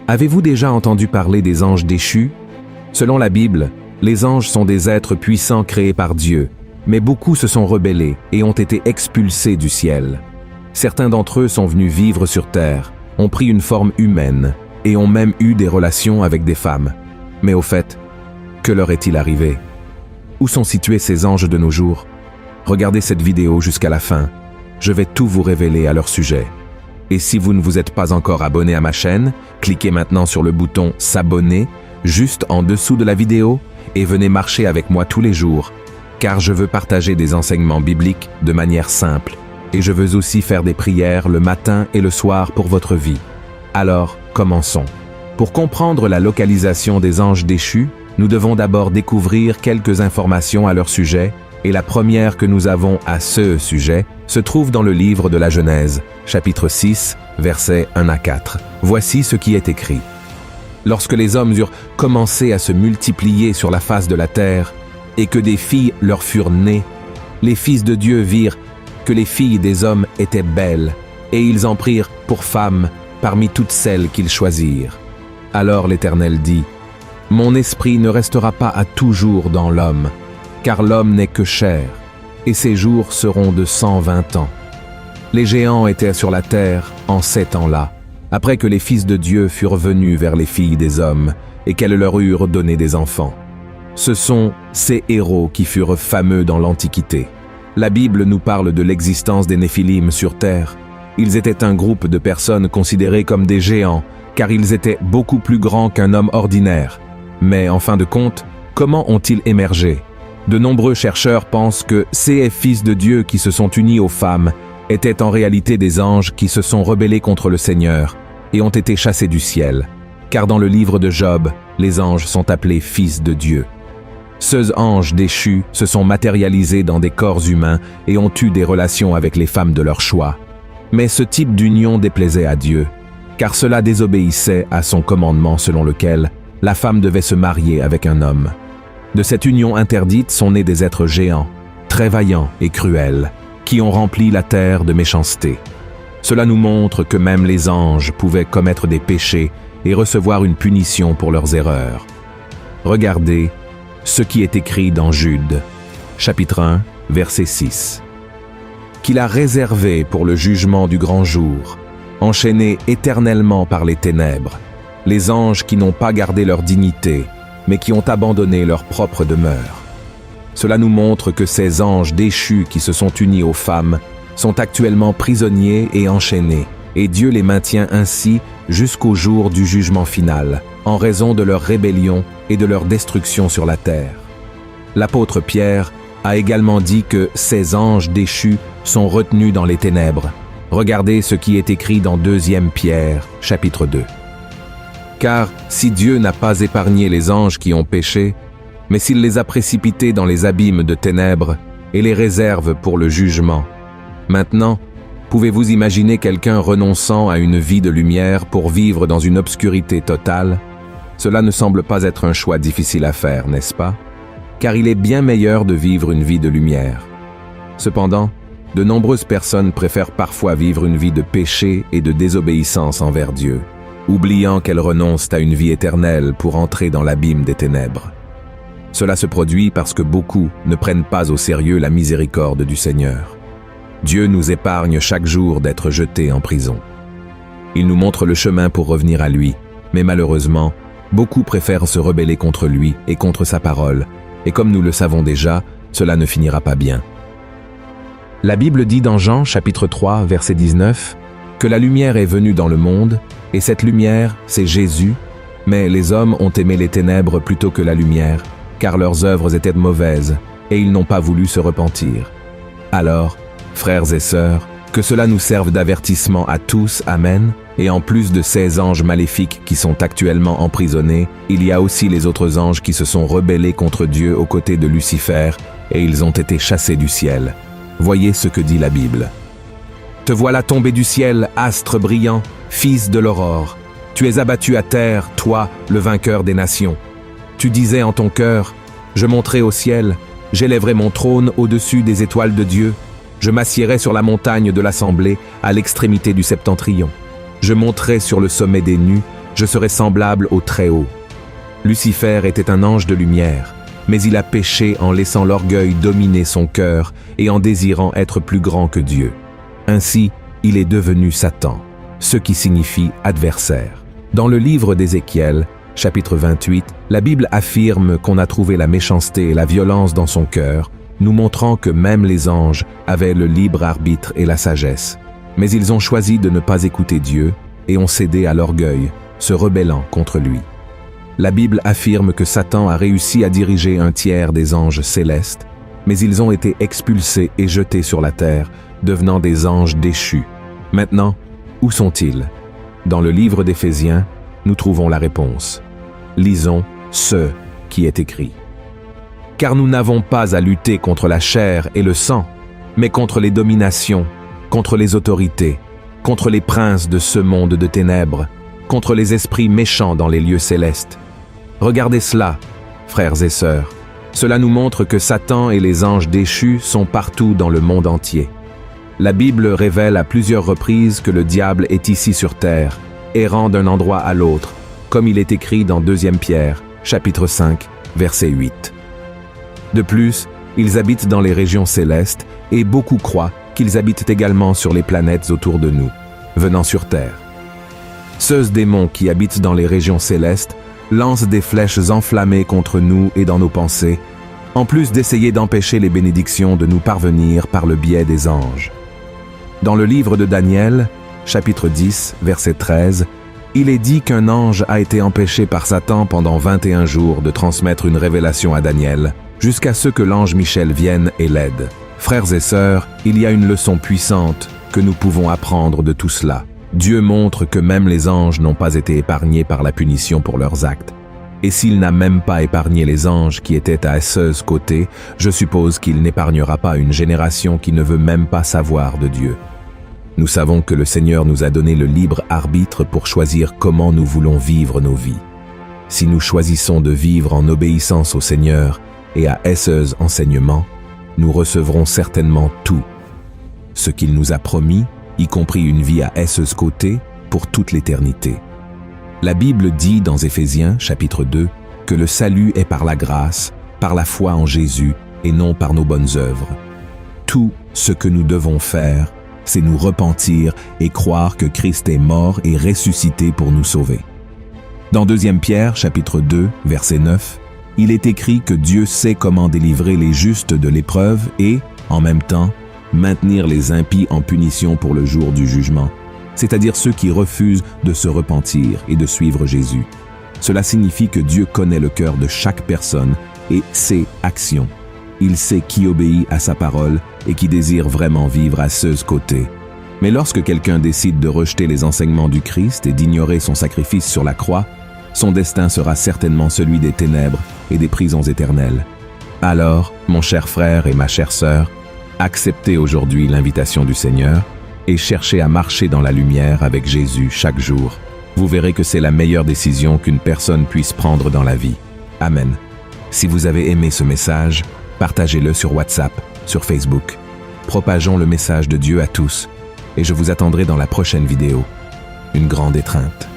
Avez-vous déjà entendu parler des anges déchus? Selon la Bible, les anges sont des êtres puissants créés par Dieu, mais beaucoup se sont rebellés et ont été expulsés du ciel. Certains d'entre eux sont venus vivre sur terre, ont pris une forme humaine et ont même eu des relations avec des femmes. Mais au fait, que leur est-il arrivé? Où sont situés ces anges de nos jours? Regardez cette vidéo jusqu'à la fin. Je vais tout vous révéler à leur sujet. Et si vous ne vous êtes pas encore abonné à ma chaîne, cliquez maintenant sur le bouton « S'abonner » juste en dessous de la vidéo et venez marcher avec moi tous les jours, car je veux partager des enseignements bibliques de manière simple et je veux aussi faire des prières le matin et le soir pour votre vie. Alors, commençons. Pour comprendre la localisation des anges déchus, nous devons d'abord découvrir quelques informations à leur sujet, et la première que nous avons à ce sujet se trouve dans le livre de la Genèse, chapitre 6, versets 1 à 4. Voici ce qui est écrit. Lorsque les hommes eurent commencé à se multiplier sur la face de la terre, et que des filles leur furent nées, les fils de Dieu virent que les filles des hommes étaient belles, et ils en prirent pour femmes parmi toutes celles qu'ils choisirent. Alors l'Éternel dit, « Mon esprit ne restera pas à toujours dans l'homme, car l'homme n'est que chair, et ses jours seront de 120 ans. » Les géants étaient sur la terre en ces temps-là, après que les fils de Dieu furent venus vers les filles des hommes, et qu'elles leur eurent donné des enfants. Ce sont ces héros qui furent fameux dans l'Antiquité. La Bible nous parle de l'existence des Néphilim sur terre. Ils étaient un groupe de personnes considérées comme des géants, car ils étaient beaucoup plus grands qu'un homme ordinaire. Mais en fin de compte, comment ont-ils émergé? De nombreux chercheurs pensent que ces fils de Dieu qui se sont unis aux femmes étaient en réalité des anges qui se sont rebellés contre le Seigneur et ont été chassés du ciel. Car dans le livre de Job, les anges sont appelés fils de Dieu. Ces anges déchus se sont matérialisés dans des corps humains et ont eu des relations avec les femmes de leur choix. Mais ce type d'union déplaisait à Dieu, car cela désobéissait à son commandement selon lequel la femme devait se marier avec un homme. De cette union interdite sont nés des êtres géants, très vaillants et cruels, qui ont rempli la terre de méchanceté. Cela nous montre que même les anges pouvaient commettre des péchés et recevoir une punition pour leurs erreurs. Regardez ce qui est écrit dans Jude, chapitre 1, verset 6. Qu'il a réservé pour le jugement du grand jour, enchaînés éternellement par les ténèbres, les anges qui n'ont pas gardé leur dignité, mais qui ont abandonné leur propre demeure. Cela nous montre que ces anges déchus qui se sont unis aux femmes sont actuellement prisonniers et enchaînés, et Dieu les maintient ainsi jusqu'au jour du jugement final, en raison de leur rébellion et de leur destruction sur la terre. L'apôtre Pierre a également dit que ces anges déchus sont retenus dans les ténèbres. Regardez ce qui est écrit dans 2 Pierre, chapitre 2. Car si Dieu n'a pas épargné les anges qui ont péché, mais s'il les a précipités dans les abîmes de ténèbres et les réserve pour le jugement, maintenant, pouvez-vous imaginer quelqu'un renonçant à une vie de lumière pour vivre dans une obscurité totale? Cela ne semble pas être un choix difficile à faire, n'est-ce pas? Car il est bien meilleur de vivre une vie de lumière. Cependant, de nombreuses personnes préfèrent parfois vivre une vie de péché et de désobéissance envers Dieu, oubliant qu'elles renoncent à une vie éternelle pour entrer dans l'abîme des ténèbres. Cela se produit parce que beaucoup ne prennent pas au sérieux la miséricorde du Seigneur. Dieu nous épargne chaque jour d'être jetés en prison. Il nous montre le chemin pour revenir à lui, mais malheureusement, beaucoup préfèrent se rebeller contre lui et contre sa parole, et comme nous le savons déjà, cela ne finira pas bien. La Bible dit dans Jean, chapitre 3, verset 19, que la lumière est venue dans le monde, et cette lumière, c'est Jésus, mais les hommes ont aimé les ténèbres plutôt que la lumière, car leurs œuvres étaient mauvaises, et ils n'ont pas voulu se repentir. Alors, frères et sœurs, que cela nous serve d'avertissement à tous, amen, et en plus de ces anges maléfiques qui sont actuellement emprisonnés, il y a aussi les autres anges qui se sont rebellés contre Dieu aux côtés de Lucifer, et ils ont été chassés du ciel. Voyez ce que dit la Bible. Te voilà tombé du ciel, astre brillant, fils de l'aurore. Tu es abattu à terre, toi, le vainqueur des nations. Tu disais en ton cœur, je monterai au ciel, j'élèverai mon trône au-dessus des étoiles de Dieu, je m'assiérai sur la montagne de l'assemblée, à l'extrémité du septentrion. Je monterai sur le sommet des nues, Je serai semblable au Très-Haut. Lucifer était un ange de lumière, mais il a péché en laissant l'orgueil dominer son cœur et en désirant être plus grand que Dieu. Ainsi, il est devenu Satan, ce qui signifie adversaire. Dans le livre d'Ézéchiel, chapitre 28, la Bible affirme qu'on a trouvé la méchanceté et la violence dans son cœur, nous montrant que même les anges avaient le libre arbitre et la sagesse. Mais ils ont choisi de ne pas écouter Dieu et ont cédé à l'orgueil, se rebellant contre lui. La Bible affirme que Satan a réussi à diriger un tiers des anges célestes, mais ils ont été expulsés et jetés sur la terre, devenant des anges déchus. Maintenant, où sont-ils? Dans le livre d'Éphésiens, nous trouvons la réponse. Lisons ce qui est écrit. « Car nous n'avons pas à lutter contre la chair et le sang, mais contre les dominations, contre les autorités, contre les princes de ce monde de ténèbres, contre les esprits méchants dans les lieux célestes. Regardez cela, frères et sœurs. Cela nous montre que Satan et les anges déchus sont partout dans le monde entier. La Bible révèle à plusieurs reprises que le diable est ici sur terre, errant d'un endroit à l'autre, comme il est écrit dans 2 Pierre, chapitre 5, verset 8. De plus, ils habitent dans les régions célestes et beaucoup croient qu'ils habitent également sur les planètes autour de nous, venant sur terre. Ceux démons qui habitent dans les régions célestes lancent des flèches enflammées contre nous et dans nos pensées, en plus d'essayer d'empêcher les bénédictions de nous parvenir par le biais des anges. Dans le livre de Daniel, chapitre 10, verset 13, il est dit qu'un ange a été empêché par Satan pendant 21 jours de transmettre une révélation à Daniel, jusqu'à ce que l'ange Michel vienne et l'aide. Frères et sœurs, il y a une leçon puissante que nous pouvons apprendre de tout cela. Dieu montre que même les anges n'ont pas été épargnés par la punition pour leurs actes. Et s'il n'a même pas épargné les anges qui étaient à ceux côtés, je suppose qu'il n'épargnera pas une génération qui ne veut même pas savoir de Dieu. Nous savons que le Seigneur nous a donné le libre arbitre pour choisir comment nous voulons vivre nos vies. Si nous choisissons de vivre en obéissance au Seigneur et à ses enseignements, nous recevrons certainement tout. Ce qu'il nous a promis, y compris une vie à ses côtés, pour toute l'éternité. La Bible dit dans Éphésiens, chapitre 2, que le salut est par la grâce, par la foi en Jésus, et non par nos bonnes œuvres. Tout ce que nous devons faire, c'est nous repentir et croire que Christ est mort et ressuscité pour nous sauver. Dans 2 Pierre, chapitre 2, verset 9, il est écrit que Dieu sait comment délivrer les justes de l'épreuve et, en même temps, maintenir les impies en punition pour le jour du jugement, c'est-à-dire ceux qui refusent de se repentir et de suivre Jésus. Cela signifie que Dieu connaît le cœur de chaque personne et ses actions. Il sait qui obéit à sa parole et qui désire vraiment vivre à ses côtés. Mais lorsque quelqu'un décide de rejeter les enseignements du Christ et d'ignorer son sacrifice sur la croix, son destin sera certainement celui des ténèbres et des prisons éternelles. Alors, mon cher frère et ma chère sœur, acceptez aujourd'hui l'invitation du Seigneur et cherchez à marcher dans la lumière avec Jésus chaque jour. Vous verrez que c'est la meilleure décision qu'une personne puisse prendre dans la vie. Amen. Si vous avez aimé ce message, partagez-le sur WhatsApp, sur Facebook. Propageons le message de Dieu à tous et je vous attendrai dans la prochaine vidéo. Une grande étreinte.